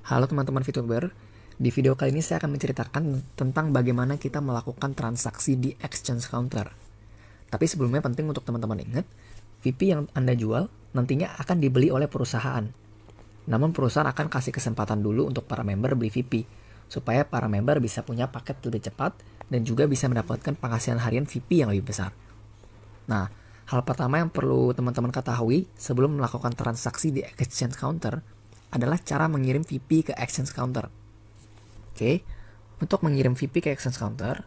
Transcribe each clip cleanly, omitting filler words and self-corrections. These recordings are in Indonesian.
Halo teman-teman VTuber, di video kali ini saya akan menceritakan tentang bagaimana kita melakukan transaksi di exchange counter. Tapi sebelumnya penting untuk teman-teman ingat, VP yang Anda jual nantinya akan dibeli oleh perusahaan. Namun perusahaan akan kasih kesempatan dulu untuk para member beli VP, supaya para member bisa punya paket lebih cepat dan juga bisa mendapatkan penghasilan harian VP yang lebih besar. Nah, hal pertama yang perlu teman-teman ketahui sebelum melakukan transaksi di exchange counter adalah cara mengirim VP ke exchange counter. Oke, untuk mengirim VP ke exchange counter,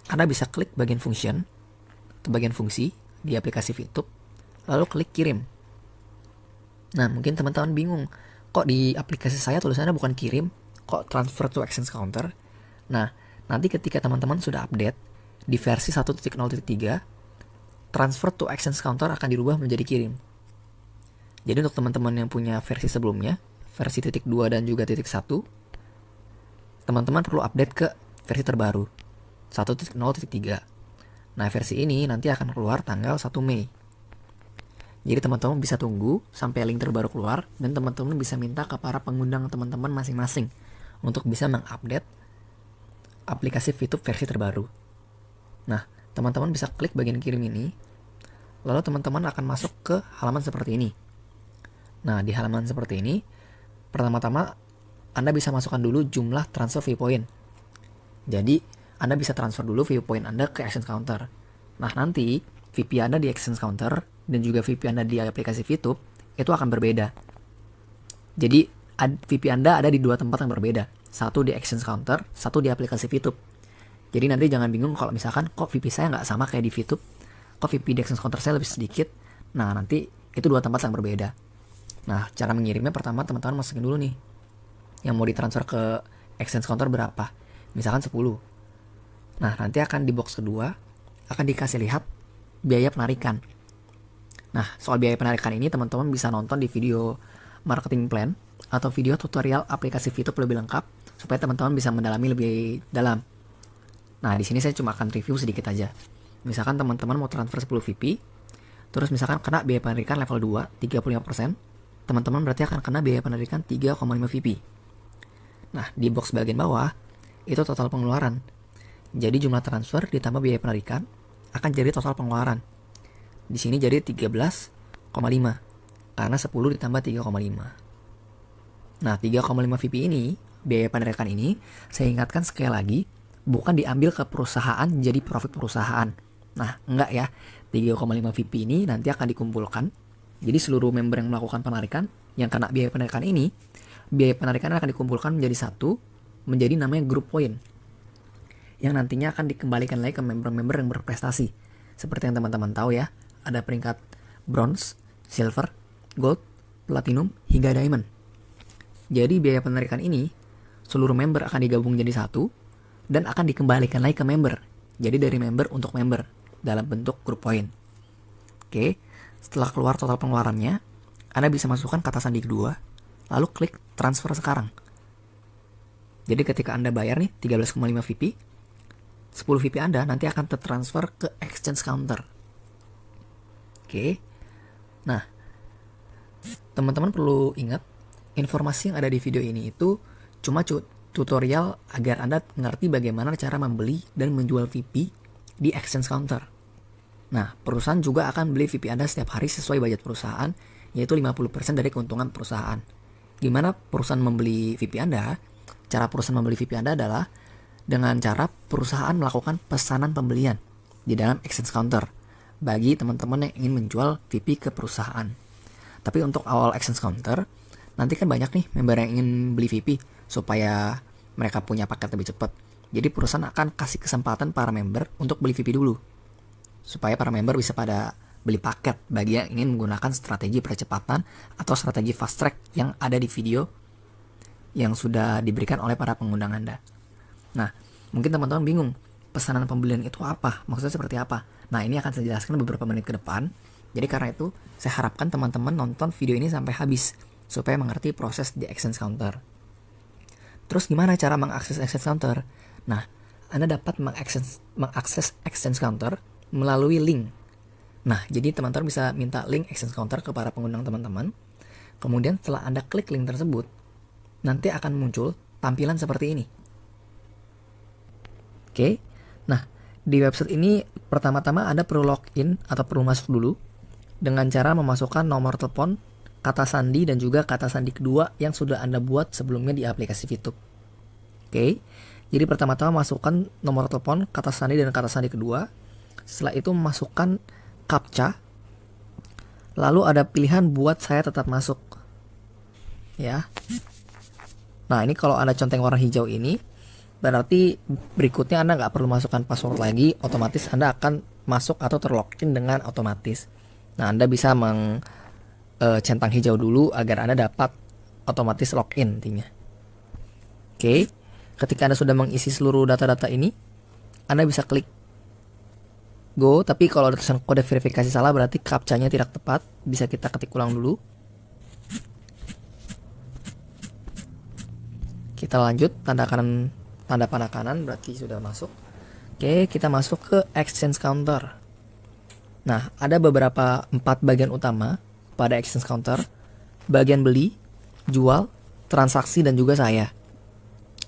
Anda bisa klik bagian function atau bagian fungsi di aplikasi VTube, lalu klik kirim. Nah, mungkin teman-teman bingung, kok di aplikasi saya tulisannya bukan kirim, kok transfer to exchange counter? Nah, nanti ketika teman-teman sudah update di versi 1.0.3, transfer to exchange counter akan dirubah menjadi kirim. Jadi untuk teman-teman yang punya versi sebelumnya, versi 2 dan juga 1, teman-teman perlu update ke versi terbaru, 1.0.3. Nah, versi ini nanti akan keluar tanggal 1 Mei. Jadi teman-teman bisa tunggu sampai link terbaru keluar, dan teman-teman bisa minta ke para pengundang teman-teman masing-masing untuk bisa mengupdate aplikasi VTube versi terbaru. Nah, teman-teman bisa klik bagian kirim ini, lalu teman-teman akan masuk ke halaman seperti ini. Nah, di halaman seperti ini, pertama-tama Anda bisa masukkan dulu jumlah transfer view point. Jadi, Anda bisa transfer dulu view point Anda ke exchange counter. Nah, nanti VP Anda di exchange counter dan juga VP Anda di aplikasi VTube itu akan berbeda. Jadi, VP Anda ada di dua tempat yang berbeda. Satu di exchange counter, satu di aplikasi VTube. Jadi nanti jangan bingung kalau misalkan kok VP saya nggak sama kayak di VTube, kok VP di exchange counter saya lebih sedikit. Nah, nanti itu dua tempat yang berbeda. Nah, cara mengirimnya pertama teman-teman masukin dulu nih, yang mau ditransfer ke exchange counter berapa. Misalkan 10. Nah, nanti akan di box kedua, akan dikasih lihat biaya penarikan. Nah, soal biaya penarikan ini teman-teman bisa nonton di video marketing plan atau video tutorial aplikasi VTube lebih lengkap, supaya teman-teman bisa mendalami lebih dalam. Nah, di sini saya cuma akan review sedikit aja. Misalkan teman-teman mau transfer 10 VP, terus misalkan kena biaya penarikan level 2, 35%, teman-teman berarti akan kena biaya penarikan 3,5 VP. Nah, di box bagian bawah, itu total pengeluaran. Jadi jumlah transfer ditambah biaya penarikan akan jadi total pengeluaran. Di sini jadi 13,5, karena 10 ditambah 3,5. Nah, 3,5 VP ini, biaya penarikan ini, saya ingatkan sekali lagi, bukan diambil ke perusahaan jadi profit perusahaan. Nah, enggak ya, 3,5 VP ini nanti akan dikumpulkan. Jadi seluruh member yang melakukan penarikan, yang kena biaya penarikan ini, biaya penarikan akan dikumpulkan menjadi satu, menjadi namanya group point, yang nantinya akan dikembalikan lagi ke member-member yang berprestasi. Seperti yang teman-teman tahu ya, ada peringkat bronze, silver, gold, platinum, hingga diamond. Jadi biaya penarikan ini, seluruh member akan digabung jadi satu, dan akan dikembalikan lagi ke member. Jadi dari member untuk member, dalam bentuk group point. Oke. Setelah keluar total pengeluarannya, Anda bisa masukkan kata sandi kedua, lalu klik transfer sekarang. Jadi ketika Anda bayar nih 13,5 VP, 10 VP Anda nanti akan tertransfer ke exchange counter. Oke. Nah, teman-teman perlu ingat, informasi yang ada di video ini itu cuma tutorial agar Anda mengerti bagaimana cara membeli dan menjual VP di exchange counter. Nah, perusahaan juga akan beli VP Anda setiap hari sesuai budget perusahaan, yaitu 50% dari keuntungan perusahaan. Gimana perusahaan membeli VP Anda? Cara perusahaan membeli VP Anda adalah dengan cara perusahaan melakukan pesanan pembelian di dalam exchange counter bagi teman-teman yang ingin menjual VP ke perusahaan. Tapi untuk awal exchange counter, nanti kan banyak nih member yang ingin beli VP supaya mereka punya paket lebih cepat. Jadi perusahaan akan kasih kesempatan para member untuk beli VP dulu, supaya para member bisa pada beli paket bagi yang ingin menggunakan strategi percepatan atau strategi fast track yang ada di video yang sudah diberikan oleh para pengundang Anda. Nah, mungkin teman-teman bingung, pesanan pembelian itu apa? Maksudnya seperti apa? Nah, ini akan saya jelaskan beberapa menit ke depan. Jadi karena itu, saya harapkan teman-teman nonton video ini sampai habis, supaya mengerti proses di exchange counter. Terus gimana cara mengakses exchange counter? Nah, Anda dapat mengakses exchange counter melalui link. Nah, jadi teman-teman bisa minta link exchange counter ke para pengundang teman-teman. Kemudian setelah Anda klik link tersebut, nanti akan muncul tampilan seperti ini. Oke, nah di website ini pertama-tama Anda perlu login atau perlu masuk dulu dengan cara memasukkan nomor telepon, kata sandi, dan juga kata sandi kedua yang sudah Anda buat sebelumnya di aplikasi Fitup. Oke, jadi pertama-tama masukkan nomor telepon, kata sandi, dan kata sandi kedua. Setelah itu masukkan CAPTCHA. Lalu ada pilihan buat saya tetap masuk. Ya. Nah, ini kalau Anda centang warna hijau ini, berarti berikutnya Anda nggak perlu masukkan password lagi, otomatis Anda akan masuk atau terlogin dengan otomatis. Nah, Anda bisa centang hijau dulu agar Anda dapat otomatis login intinya. Oke, ketika Anda sudah mengisi seluruh data-data ini, Anda bisa klik go, tapi kalau ada tulisan kode verifikasi salah berarti captcha-nya tidak tepat. Bisa kita ketik ulang dulu. Kita lanjut, tanda panah kanan berarti sudah masuk. Oke, kita masuk ke exchange counter. Nah, ada beberapa 4 bagian utama pada exchange counter. Bagian beli, jual, transaksi, dan juga saya.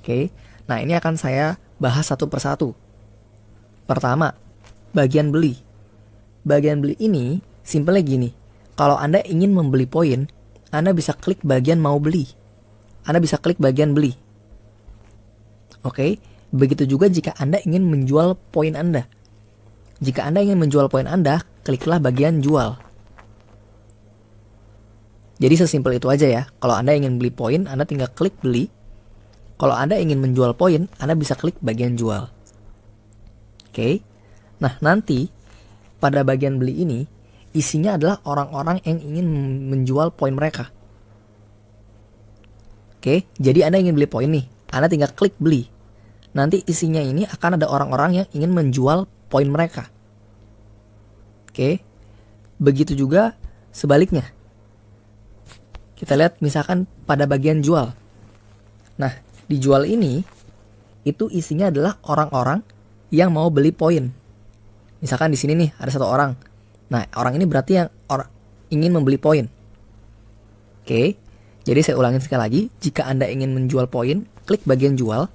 Oke, nah ini akan saya bahas satu persatu. Pertama, bagian beli. Bagian beli ini simpelnya gini. Kalau Anda ingin membeli poin, Anda bisa klik bagian mau beli. Anda bisa klik bagian beli. Oke, begitu juga jika Anda ingin menjual poin Anda. Jika Anda ingin menjual poin Anda, kliklah bagian jual. Jadi sesimpel itu aja ya. Kalau Anda ingin beli poin, Anda tinggal klik beli. Kalau Anda ingin menjual poin, Anda bisa klik bagian jual. Oke. Nah, nanti pada bagian beli ini isinya adalah orang-orang yang ingin menjual poin mereka. Oke, jadi Anda ingin beli poin nih, Anda tinggal klik beli. Nanti isinya ini akan ada orang-orang yang ingin menjual poin mereka. Oke, begitu juga sebaliknya. Kita lihat misalkan pada bagian jual. Nah, di jual ini itu isinya adalah orang-orang yang mau beli poin. Misalkan di sini nih ada satu orang. Nah, orang ini berarti yang ingin membeli poin. Oke, jadi saya ulangin sekali lagi. Jika Anda ingin menjual poin, klik bagian jual.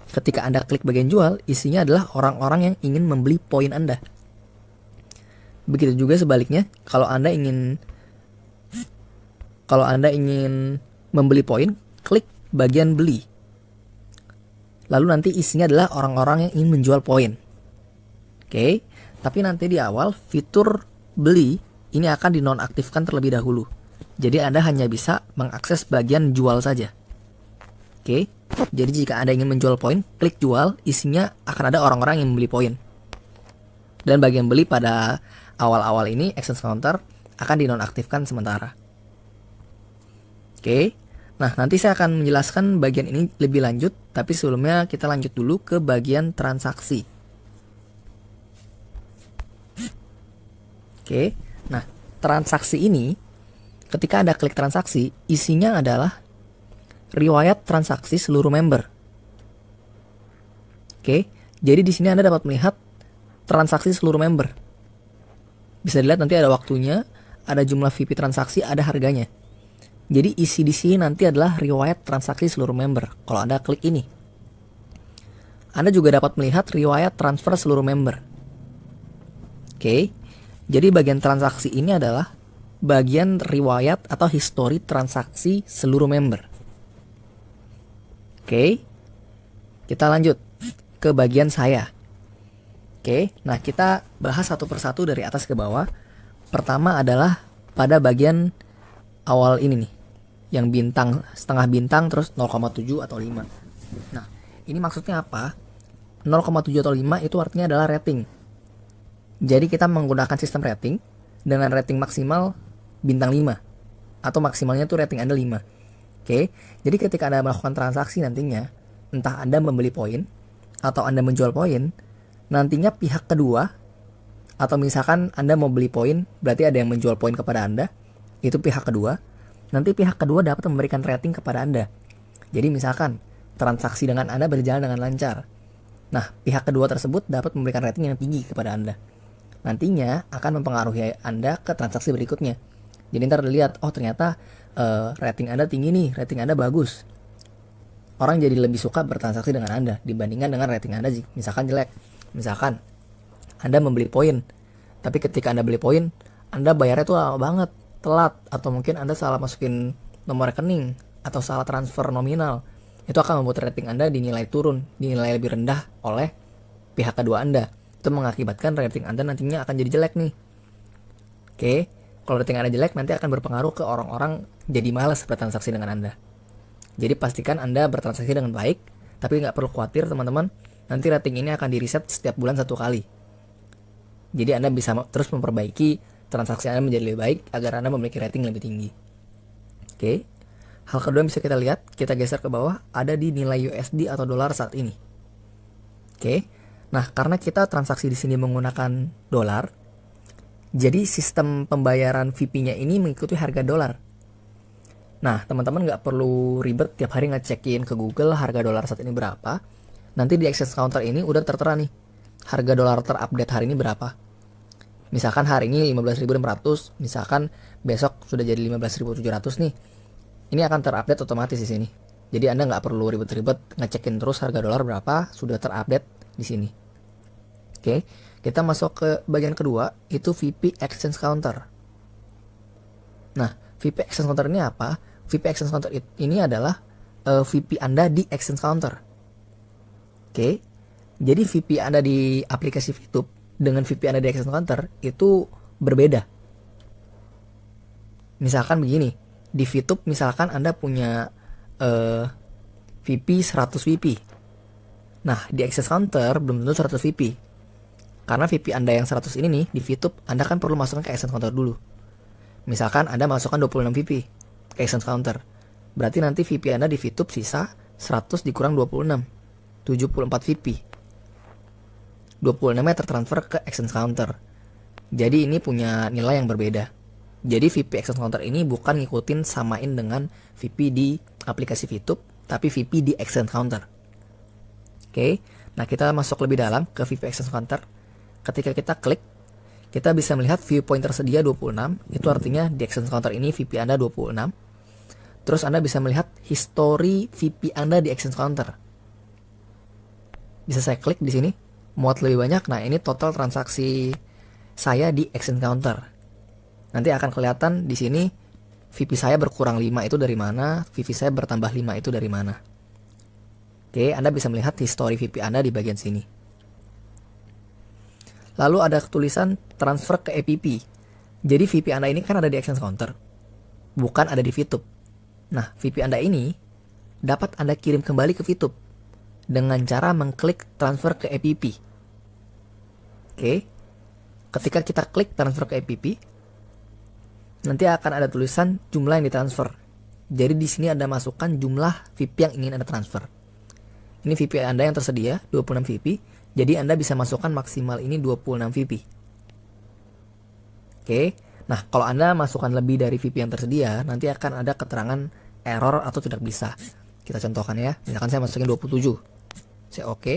Ketika Anda klik bagian jual, isinya adalah orang-orang yang ingin membeli poin Anda. Begitu juga sebaliknya, kalau Anda ingin membeli poin, klik bagian beli. Lalu nanti isinya adalah orang-orang yang ingin menjual poin. Oke, tapi nanti di awal fitur beli ini akan dinonaktifkan terlebih dahulu. Jadi Anda hanya bisa mengakses bagian jual saja. Oke, jadi jika Anda ingin menjual poin, klik jual, isinya akan ada orang-orang yang membeli poin. Dan bagian beli pada awal-awal ini, exchange counter, akan dinonaktifkan sementara. Oke, nah nanti saya akan menjelaskan bagian ini lebih lanjut, tapi sebelumnya kita lanjut dulu ke bagian transaksi. Oke, nah transaksi ini, ketika Anda klik transaksi, isinya adalah riwayat transaksi seluruh member. Oke, jadi di sini Anda dapat melihat transaksi seluruh member. Bisa dilihat nanti ada waktunya, ada jumlah VIP transaksi, ada harganya. Jadi isi di sini nanti adalah riwayat transaksi seluruh member. Kalau Anda klik ini, Anda juga dapat melihat riwayat transfer seluruh member. Oke, jadi bagian transaksi ini adalah bagian riwayat atau histori transaksi seluruh member. Oke, kita lanjut ke bagian saya. Oke, nah kita bahas satu persatu dari atas ke bawah. Pertama adalah pada bagian awal ini nih, yang bintang, setengah bintang, terus 0,7 atau 5. Nah, ini maksudnya apa? 0,7 atau 5 itu artinya adalah rating. Jadi kita menggunakan sistem rating dengan rating maksimal bintang 5. Atau maksimalnya tuh rating Anda 5. Oke, jadi ketika Anda melakukan transaksi nantinya, entah Anda membeli poin atau Anda menjual poin, nantinya pihak kedua, atau misalkan Anda mau beli poin, berarti ada yang menjual poin kepada Anda, itu pihak kedua, nanti pihak kedua dapat memberikan rating kepada Anda. Jadi misalkan transaksi dengan Anda berjalan dengan lancar, nah pihak kedua tersebut dapat memberikan rating yang tinggi kepada Anda. Nantinya akan mempengaruhi Anda ke transaksi berikutnya. Jadi ntar dilihat, oh ternyata rating Anda tinggi nih, rating Anda bagus. orang jadi lebih suka bertransaksi dengan Anda dibandingkan dengan rating Anda misalkan jelek. Misalkan Anda membeli poin, tapi ketika Anda beli poin, Anda bayarnya tuh lama banget, telat, atau mungkin Anda salah masukin nomor rekening, atau salah transfer nominal. Itu akan membuat rating Anda dinilai turun, dinilai lebih rendah oleh pihak kedua Anda. Itu mengakibatkan rating Anda nantinya akan jadi jelek nih. Oke, kalau rating Anda jelek nanti akan berpengaruh ke orang-orang jadi malas bertransaksi dengan Anda. Jadi pastikan Anda bertransaksi dengan baik, tapi nggak perlu khawatir teman-teman, nanti rating ini akan di-reset setiap bulan 1 kali. Jadi Anda bisa terus memperbaiki transaksi Anda menjadi lebih baik agar Anda memiliki rating lebih tinggi. Oke, hal kedua yang bisa kita lihat, kita geser ke bawah, ada di nilai USD atau dolar saat ini. Oke, nah karena kita transaksi di sini menggunakan dolar, jadi sistem pembayaran VP-nya ini mengikuti harga dolar. Nah, teman-teman nggak perlu ribet tiap hari ngecekin ke Google harga dolar saat ini berapa. Nanti di exchange counter ini udah tertera nih, harga dolar terupdate hari ini berapa. Misalkan hari ini 15.600, misalkan besok sudah jadi 15.700 nih. Ini akan terupdate otomatis di sini. Jadi Anda nggak perlu ribet-ribet ngecekin terus harga dolar berapa, sudah terupdate di sini. Oke, kita masuk ke bagian kedua, itu VP Exchange Counter. Nah, VP Exchange Counter ini apa? VP Exchange Counter ini adalah VP Anda di Exchange Counter. Oke, jadi VP Anda di aplikasi VTube dengan VP Anda di Exchange Counter itu berbeda. Misalkan begini, di VTube misalkan Anda punya VP 100 VP. Nah, di Exchange Counter belum tentu 100 VP. Karena VP Anda yang 100 ini nih, di VTube Anda kan perlu masukkan ke Exchange Counter dulu. Misalkan Anda masukkan 26 VP ke Exchange Counter. Berarti nanti VP Anda di VTube sisa 100 dikurang 26. 74 VP. 26-nya tertransfer ke Exchange Counter. Jadi ini punya nilai yang berbeda. Jadi VP Exchange Counter ini bukan ngikutin samain dengan VP di aplikasi VTube, tapi VP di Exchange Counter. Oke, nah kita masuk lebih dalam ke VP Exchange Counter. Ketika kita klik, kita bisa melihat viewpoint tersedia 26, itu artinya di Exchange Counter ini VP Anda 26. Terus Anda bisa melihat history VP Anda di Exchange Counter. Bisa saya klik di sini, muat lebih banyak. Nah, ini total transaksi saya di Exchange Counter. Nanti akan kelihatan di sini VP saya berkurang 5 itu dari mana, VP saya bertambah 5 itu dari mana. Oke, Anda bisa melihat history VP Anda di bagian sini. Lalu ada tulisan transfer ke EPP. Jadi VP Anda ini kan ada di Exchange Counter, bukan ada di VTube. Nah, VP Anda ini dapat Anda kirim kembali ke VTube dengan cara mengklik transfer ke EPP. Oke, ketika kita klik transfer ke EPP, nanti akan ada tulisan jumlah yang ditransfer. Jadi di sini Anda masukkan jumlah VP yang ingin Anda transfer. Ini VP Anda yang tersedia 26 VP. Jadi Anda bisa masukkan maksimal ini 26 VP. Oke. Nah, kalau Anda masukkan lebih dari VP yang tersedia, nanti akan ada keterangan error atau tidak bisa. Kita contohkan ya. Misalkan saya masukin 27. Saya oke.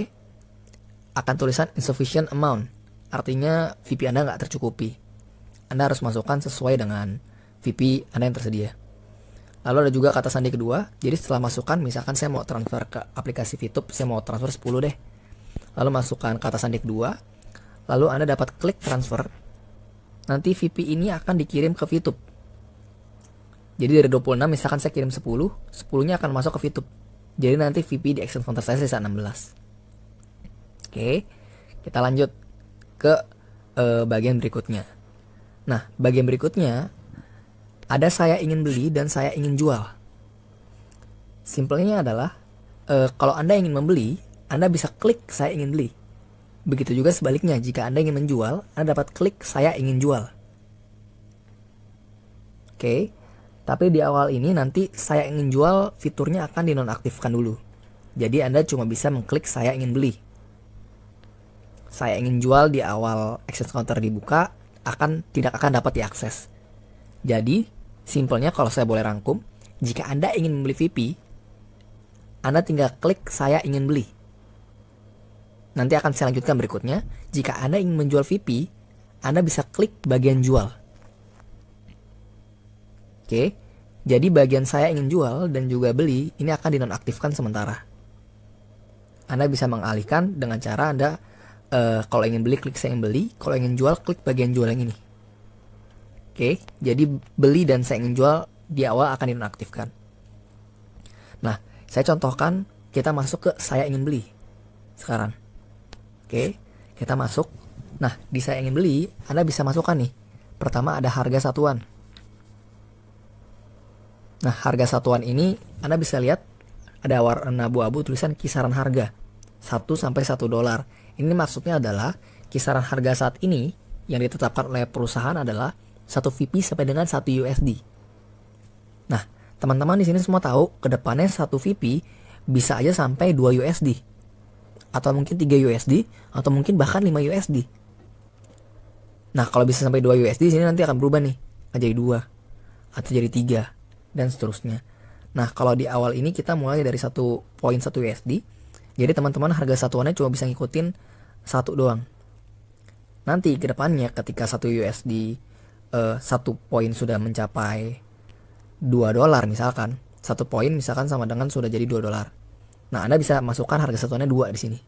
Akan tulisan insufficient amount. Artinya VP Anda nggak tercukupi. Anda harus masukkan sesuai dengan VP Anda yang tersedia. Lalu ada juga kata sandi kedua. Jadi setelah masukkan, misalkan saya mau transfer ke aplikasi VTube, saya mau transfer 10 deh. Lalu masukkan kata sandi kedua. Lalu Anda dapat klik transfer. Nanti VP ini akan dikirim ke VTube. Jadi dari 26 misalkan saya kirim 10, 10-nya akan masuk ke VTube. Jadi nanti VP di Exchange Counter saya sisa 16. Oke, kita lanjut ke bagian berikutnya. Nah, bagian berikutnya ada saya ingin beli dan saya ingin jual. Simpelnya adalah kalau Anda ingin membeli, Anda bisa klik saya ingin beli. Begitu juga sebaliknya, jika Anda ingin menjual, Anda dapat klik saya ingin jual. Oke, tapi di awal ini nanti saya ingin jual fiturnya akan dinonaktifkan dulu. Jadi Anda cuma bisa mengklik saya ingin beli. Saya ingin jual di awal Exchange Counter dibuka, tidak akan dapat diakses. Jadi, simpelnya kalau saya boleh rangkum, jika Anda ingin membeli VP, Anda tinggal klik saya ingin beli. Nanti akan saya lanjutkan berikutnya. Jika Anda ingin menjual VP, Anda bisa klik bagian jual. Oke, Jadi bagian saya ingin jual dan juga beli ini akan dinonaktifkan sementara. Anda bisa mengalihkan dengan cara Anda kalau ingin beli klik saya ingin beli, kalau ingin jual klik bagian jual yang ini. Oke, jadi beli dan saya ingin jual di awal akan dinonaktifkan. Nah, saya contohkan kita masuk ke saya ingin beli sekarang. Oke, kita masuk. Nah, di saya ingin beli, Anda bisa masukkan nih. Pertama ada harga satuan. Nah, harga satuan ini Anda bisa lihat ada warna abu-abu tulisan kisaran harga 1 sampai 1 dolar. Ini maksudnya adalah kisaran harga saat ini yang ditetapkan oleh perusahaan adalah 1 VP sampai dengan 1 USD. Nah, teman-teman di sini semua tahu kedepannya 1 VP bisa aja sampai 2 USD. Atau mungkin 3 USD atau mungkin bahkan 5 USD. Nah, kalau bisa sampai 2 USD sini nanti akan berubah nih. Akan jadi 2 atau jadi 3 dan seterusnya. Nah, kalau di awal ini kita mulai dari 1.1 USD. Jadi teman-teman harga satuannya cuma bisa ngikutin 1 doang. Nanti ke depannya ketika 1 USD 1 poin sudah mencapai 2 dolar misalkan. 1 poin misalkan sama dengan sudah jadi 2 dolar. Nah, Anda bisa masukkan harga satuannya 2 di sini.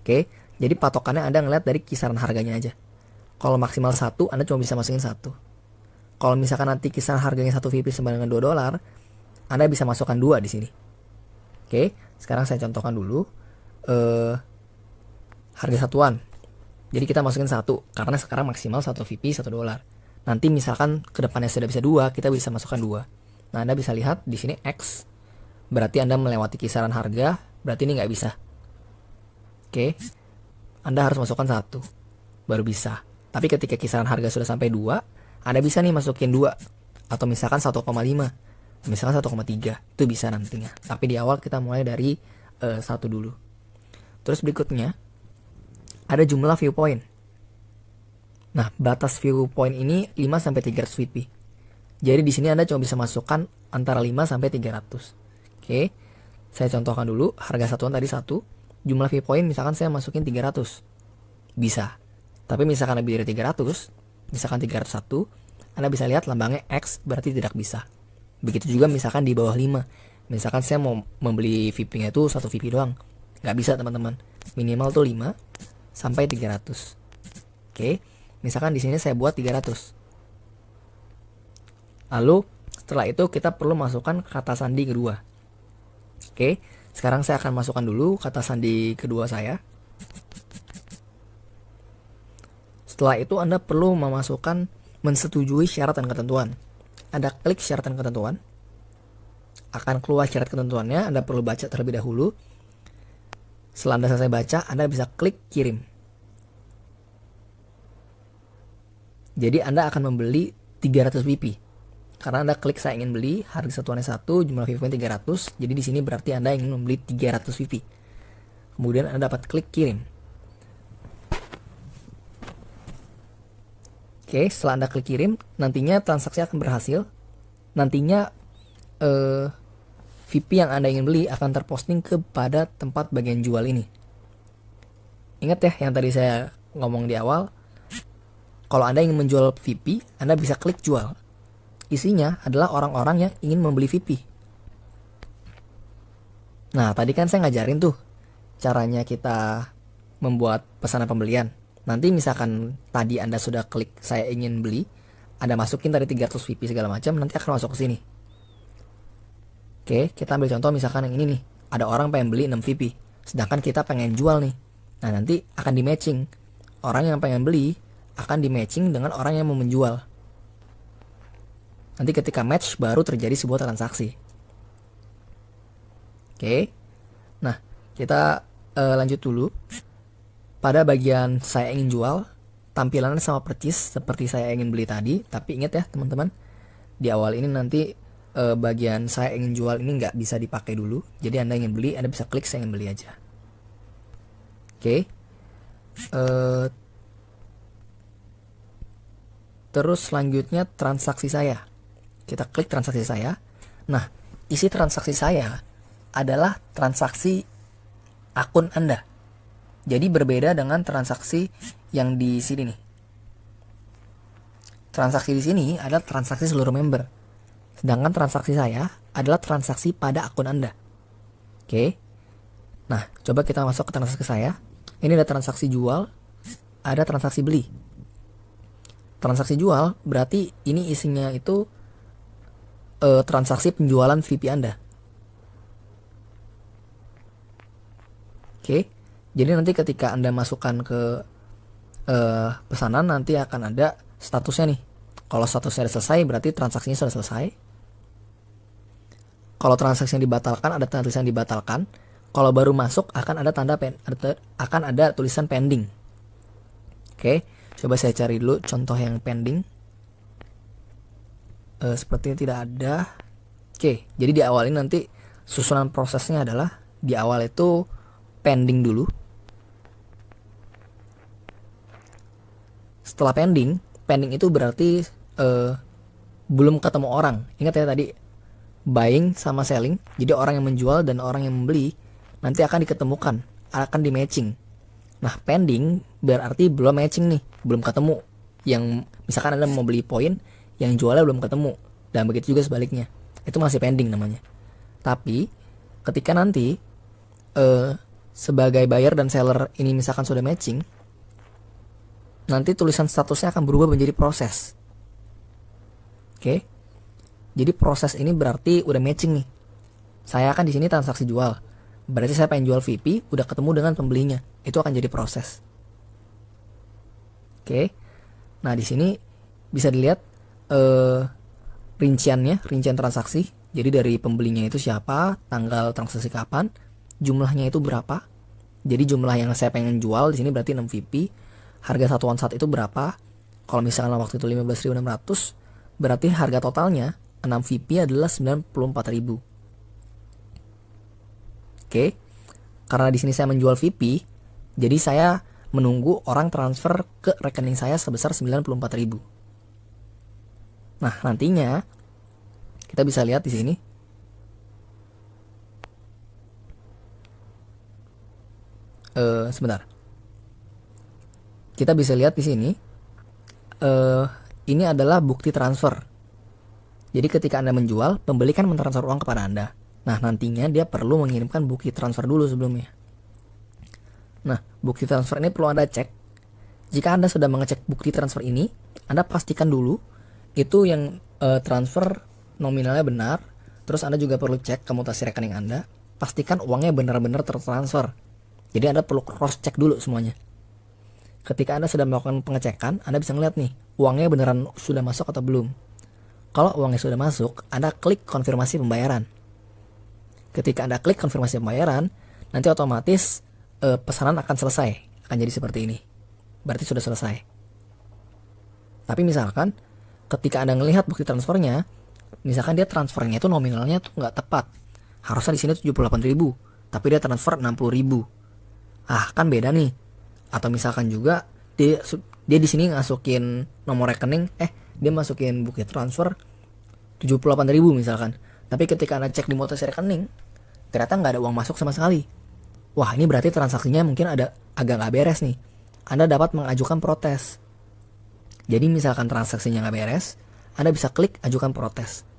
Oke, jadi patokannya Anda ngeliat dari kisaran harganya aja. Kalau maksimal 1, Anda cuma bisa masukin 1. Kalau misalkan nanti kisaran harganya 1 VP sama dengan 2 dolar, Anda bisa masukkan 2 di sini. Oke, sekarang saya contohkan dulu harga satuan. Jadi kita masukin 1 karena sekarang maksimal 1 VP 1 dolar. Nanti misalkan kedepannya sudah bisa 2, kita bisa masukkan 2. Nah, Anda bisa lihat di sini X berarti Anda melewati kisaran harga, berarti ini nggak bisa. Oke, Anda harus masukkan 1 baru bisa. Tapi ketika kisaran harga sudah sampai 2, Anda bisa nih masukin 2 atau misalkan 1,5, misalkan 1,3, itu bisa nantinya. Tapi di awal kita mulai dari 1 dulu. Terus berikutnya ada jumlah viewpoint. Nah, batas viewpoint ini 5 sampai 300 VP. Jadi di sini Anda cuma bisa masukkan antara 5 sampai 300. Oke. Saya contohkan dulu, harga satuan tadi 1, jumlah viewpoint misalkan saya masukin 300. Bisa. Tapi misalkan lebih dari 300, misalkan 301, Anda bisa lihat lambangnya X berarti tidak bisa. Begitu juga misalkan di bawah 5. Misalkan saya mau membeli VP-nya itu 1 VP doang. Nggak bisa teman-teman. Minimal tuh 5 sampai 300. Oke. Misalkan di sini saya buat 300. Lalu setelah itu kita perlu masukkan kata sandi kedua. Oke. Sekarang saya akan masukkan dulu kata sandi kedua saya. Setelah itu Anda perlu memasukkan mensetujui syarat dan ketentuan. Anda klik syarat dan ketentuan. Akan keluar syarat ketentuannya, Anda perlu baca terlebih dahulu. Setelah Anda selesai baca, Anda bisa klik kirim. Jadi Anda akan membeli 300 VP. Karena Anda klik saya ingin beli, harga satuannya 1, jumlah VP 300. Jadi di sini berarti Anda ingin membeli 300 VP. Kemudian Anda dapat klik kirim. Oke, setelah Anda klik kirim, nantinya transaksi akan berhasil. Nantinya VP yang Anda ingin beli akan terposting kepada tempat bagian jual ini. Ingat ya yang tadi saya ngomong di awal. Kalau Anda ingin menjual VP, Anda bisa klik jual. Isinya adalah orang-orang yang ingin membeli VP. Nah, tadi kan saya ngajarin tuh caranya kita membuat pesanan pembelian. Nanti misalkan tadi Anda sudah klik saya ingin beli, Anda masukin tadi 300 VP segala macam, nanti akan masuk ke sini. Oke, kita ambil contoh misalkan yang ini nih. Ada orang pengen beli 6 VP, sedangkan kita pengen jual nih. Nah, nanti akan di matching. Orang yang pengen beli akan di matching dengan orang yang mau menjual. Nanti ketika match baru terjadi sebuah transaksi. Oke. Nah, kita lanjut dulu. Pada bagian saya ingin jual, tampilannya sama persis seperti saya ingin beli tadi. Tapi ingat ya teman-teman, di awal ini nanti bagian saya ingin jual ini nggak bisa dipakai dulu. Jadi Anda ingin beli, Anda bisa klik saya ingin beli aja. Oke. Terus selanjutnya transaksi saya. Kita klik transaksi saya. Nah, isi transaksi saya adalah transaksi akun Anda. Jadi berbeda dengan transaksi yang di sini nih. Transaksi di sini adalah transaksi seluruh member. Sedangkan transaksi saya adalah transaksi pada akun Anda. Oke. Nah, coba kita masuk ke transaksi saya. Ini ada transaksi jual, ada transaksi beli. Transaksi jual berarti ini isinya itu transaksi penjualan VP Anda. Oke. Jadi nanti ketika Anda masukkan ke pesanan, nanti akan ada statusnya nih. Kalau statusnya sudah selesai, berarti transaksinya sudah selesai. Kalau transaksi yang dibatalkan, ada tulisan dibatalkan. Kalau baru masuk, akan ada akan ada tulisan pending. Oke, coba saya cari dulu contoh yang pending. Sepertinya tidak ada. Oke, jadi di awal ini nanti susunan prosesnya adalah di awal itu pending dulu. Setelah pending itu berarti belum ketemu orang. Ingat ya tadi buying sama selling. Jadi orang yang menjual dan orang yang membeli nanti akan diketemukan, akan di matching. Nah, pending berarti belum matching nih, belum ketemu. Yang misalkan Anda mau beli poin, yang jualnya belum ketemu. Dan begitu juga sebaliknya. Itu masih pending namanya. Tapi ketika nanti sebagai buyer dan seller ini misalkan sudah matching, nanti tulisan statusnya akan berubah menjadi proses. Oke. Jadi proses ini berarti udah matching nih. Saya akan di sini transaksi jual. Berarti saya pengen jual VP, udah ketemu dengan pembelinya. Itu akan jadi proses. Oke. Nah, di sini bisa dilihat rincian transaksi. Jadi dari pembelinya itu siapa, tanggal transaksi kapan, jumlahnya itu berapa. Jadi jumlah yang saya pengen jual di sini berarti 6 VP. Harga satuan saat itu berapa? Kalau misalkan waktu itu 15.600, berarti harga totalnya 6 VP adalah 94.000. Oke. Karena di sini saya menjual VP, jadi saya menunggu orang transfer ke rekening saya sebesar 94.000. Nah, nantinya kita bisa lihat di sini. Sebentar. Kita bisa lihat di sini. Ini adalah bukti transfer. Jadi ketika Anda menjual, pembeli kan mentransfer uang kepada Anda. Nah, nantinya dia perlu mengirimkan bukti transfer dulu sebelumnya. Nah, bukti transfer ini perlu Anda cek. Jika Anda sudah mengecek bukti transfer ini, Anda pastikan dulu itu yang transfer nominalnya benar. Terus Anda juga perlu cek ke mutasi rekening Anda. Pastikan uangnya benar-benar tertransfer. Jadi Anda perlu cross check dulu semuanya. Ketika Anda sudah melakukan pengecekan, Anda bisa ngeliat nih, uangnya beneran sudah masuk atau belum. Kalau uangnya sudah masuk, Anda klik konfirmasi pembayaran. Ketika Anda klik konfirmasi pembayaran, nanti otomatis pesanan akan selesai. Akan jadi seperti ini. Berarti sudah selesai. Tapi misalkan, ketika Anda melihat bukti transfernya, misalkan dia transfernya itu nominalnya tuh nggak tepat. Harusnya di sini 78.000, tapi dia transfer 60.000. Ah, kan beda nih. Atau misalkan juga dia di sini masukin nomor rekening, dia masukin bukti transfer 78.000 misalkan. Tapi ketika Anda cek di mutasi rekening, ternyata nggak ada uang masuk sama sekali. Wah, ini berarti transaksinya mungkin ada agak nggak beres nih. Anda dapat mengajukan protes. Jadi misalkan transaksinya nggak beres, Anda bisa klik ajukan protes.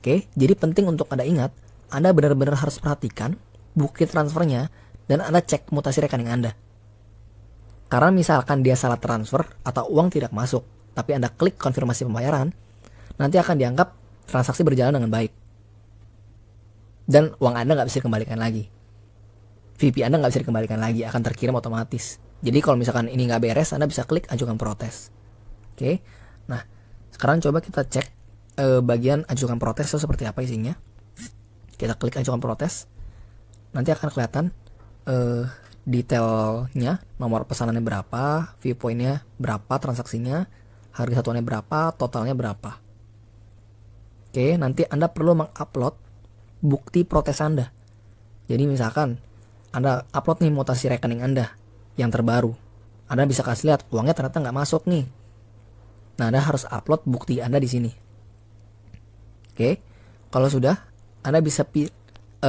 Oke, jadi penting untuk Anda ingat, Anda benar-benar harus perhatikan bukti transfernya dan Anda cek mutasi rekening Anda. Karena misalkan dia salah transfer atau uang tidak masuk, tapi Anda klik konfirmasi pembayaran, nanti akan dianggap transaksi berjalan dengan baik. Dan uang Anda nggak bisa dikembalikan lagi. VP Anda nggak bisa dikembalikan lagi, akan terkirim otomatis. Jadi kalau misalkan ini nggak beres, Anda bisa klik ajukan protes. Oke, nah sekarang coba kita cek bagian ajukan protes itu seperti apa isinya. Kita klik ajukan protes, nanti akan kelihatan detailnya, nomor pesanannya berapa, view point-nya berapa, transaksinya, harga satuannya berapa, totalnya berapa. Oke, nanti Anda perlu mengupload bukti protes Anda. Jadi misalkan Anda upload nih mutasi rekening Anda yang terbaru. Anda bisa kasih lihat uangnya ternyata nggak masuk nih. Nah, Anda harus upload bukti Anda di sini. Oke, kalau sudah, Anda bisa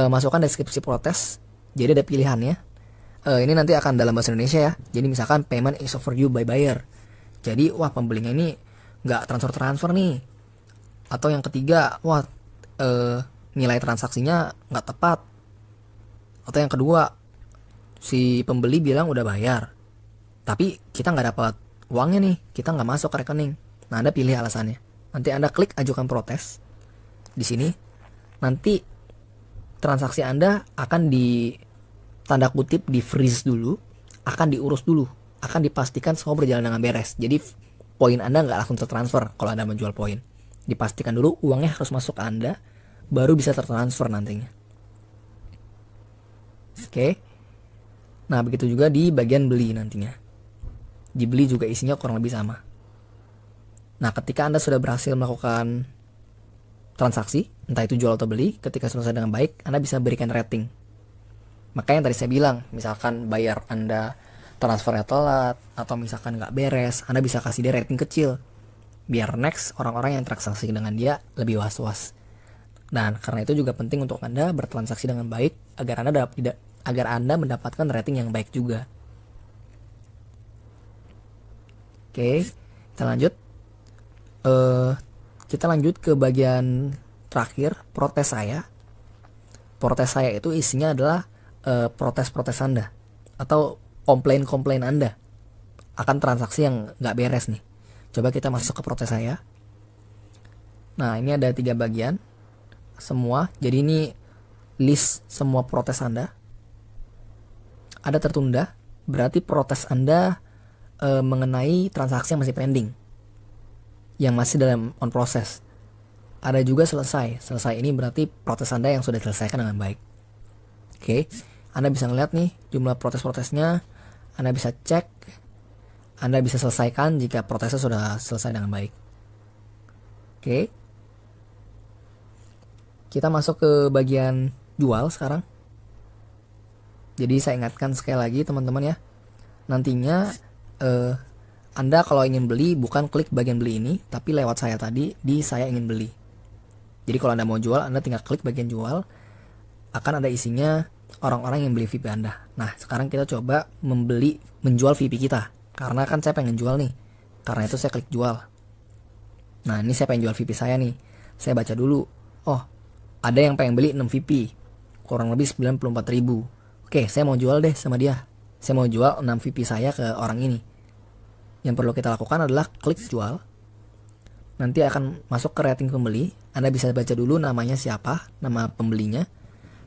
masukkan deskripsi protes. Jadi ada pilihannya. Ini nanti akan dalam bahasa Indonesia ya. Jadi misalkan payment is overdue by buyer. Jadi wah pembelinya ini nggak transfer nih. Atau yang ketiga, wah nilai transaksinya nggak tepat. Atau yang kedua, si pembeli bilang udah bayar, tapi kita nggak dapat uangnya nih, kita nggak masuk ke rekening. Nah, Anda pilih alasannya. Nanti Anda klik ajukan protes. Di sini, nanti transaksi Anda akan di tanda kutip di freeze dulu, akan diurus dulu, akan dipastikan semua berjalan dengan beres. Jadi poin Anda nggak langsung tertransfer kalau Anda menjual poin. Dipastikan dulu uangnya harus masuk ke Anda, baru bisa tertransfer nantinya. Oke. Nah, begitu juga di bagian beli nantinya. Di beli juga isinya kurang lebih sama. Nah, ketika Anda sudah berhasil melakukan transaksi, entah itu jual atau beli, ketika selesai dengan baik, Anda bisa berikan rating. Makanya yang tadi saya bilang, misalkan bayar Anda transfernya telat, atau misalkan nggak beres, Anda bisa kasih dia rating kecil. Biar next orang-orang yang transaksi dengan dia lebih was-was. Dan karena itu juga penting untuk Anda bertransaksi dengan baik agar Anda mendapatkan rating yang baik juga. Oke, kita lanjut. Kita lanjut ke bagian terakhir, protes saya. Protes saya itu isinya adalah protes-protes Anda atau komplain-komplain Anda akan transaksi yang nggak beres nih. Coba kita masuk ke protes saya. Nah, ini ada 3 bagian semua. Jadi ini list semua protes Anda. Ada tertunda, berarti protes Anda mengenai transaksi yang masih pending, yang masih dalam on process. Ada juga selesai. Selesai ini berarti protes Anda yang sudah diselesaikan dengan baik. Oke, Anda bisa ngeliat nih jumlah protes-protesnya. Anda bisa cek, Anda bisa selesaikan jika protesnya sudah selesai dengan baik. Oke, kita masuk ke bagian jual sekarang. Jadi saya ingatkan sekali lagi teman-teman ya, nantinya Anda kalau ingin beli bukan klik bagian beli ini, tapi lewat saya tadi di saya ingin beli. Jadi kalau Anda mau jual, Anda tinggal klik bagian jual, akan ada isinya orang-orang yang beli VIP Anda. Nah, sekarang kita coba menjual VIP kita, karena kan saya pengen jual nih, karena itu saya klik jual. Nah, ini saya pengen jual VIP saya nih, saya baca dulu. Oh, ada yang pengen beli 6 VIP, kurang lebih 94.000. Oke, saya mau jual deh sama dia. Saya mau jual 6 VIP saya ke orang ini. Yang perlu kita lakukan adalah klik jual. Nanti akan masuk ke rating pembeli. Anda bisa baca dulu namanya siapa, nama pembelinya,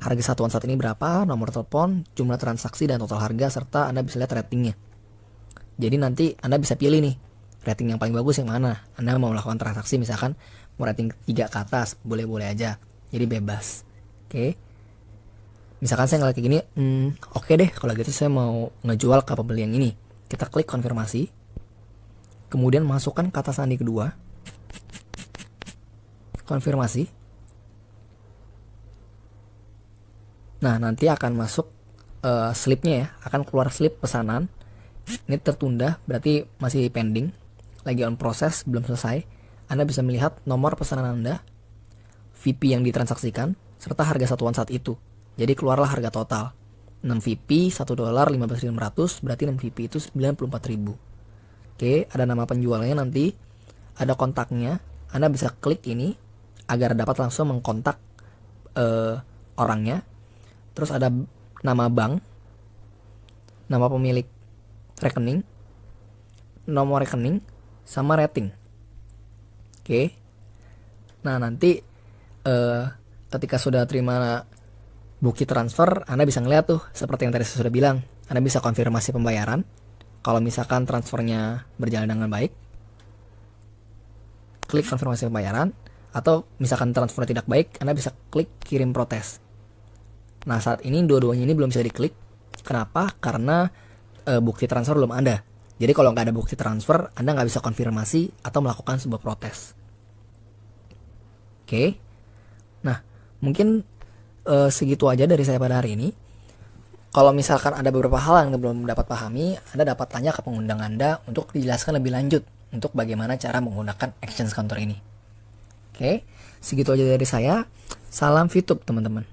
harga satuan saat ini berapa, nomor telepon, jumlah transaksi, dan total harga, serta Anda bisa lihat ratingnya. Jadi nanti Anda bisa pilih nih, rating yang paling bagus yang mana. Anda mau melakukan transaksi misalkan mau rating 3 ke atas, boleh-boleh aja. Jadi bebas. Oke. Misalkan saya ngeliat kayak gini, oke deh kalau gitu saya mau ngejual ke pembeli yang ini. Kita klik konfirmasi. Kemudian masukkan kata sandi kedua. Konfirmasi. Nah, nanti akan masuk slipnya ya, akan keluar slip pesanan. Ini tertunda, berarti masih pending, lagi on proses, belum selesai. Anda bisa melihat nomor pesanan Anda, VIP yang ditransaksikan, serta harga satuan saat itu. Jadi keluarlah harga total. 6 VIP, $1, 15.500, berarti 6 VIP itu 94.000. Oke, ada nama penjualnya nanti, ada kontaknya. Anda bisa klik ini agar dapat langsung mengkontak orangnya. Terus ada nama bank, nama pemilik rekening, nomor rekening, sama rating. Oke. Nah, nanti ketika sudah terima bukti transfer, Anda bisa ngeliat tuh seperti yang tadi saya sudah bilang. Anda bisa konfirmasi pembayaran. Kalau misalkan transfernya berjalan dengan baik, klik konfirmasi pembayaran. Atau misalkan transfernya tidak baik, Anda bisa klik kirim protes. Nah, saat ini dua-duanya ini belum bisa diklik. Kenapa? Karena bukti transfer belum ada. Jadi kalau nggak ada bukti transfer, Anda nggak bisa konfirmasi atau melakukan sebuah protes. Oke. Nah, mungkin segitu aja dari saya pada hari ini. Kalau misalkan ada beberapa hal yang belum dapat pahami, Anda dapat tanya ke pengundang Anda untuk dijelaskan lebih lanjut untuk bagaimana cara menggunakan exchange counter ini. Oke, segitu aja dari saya. Salam VTube teman-teman.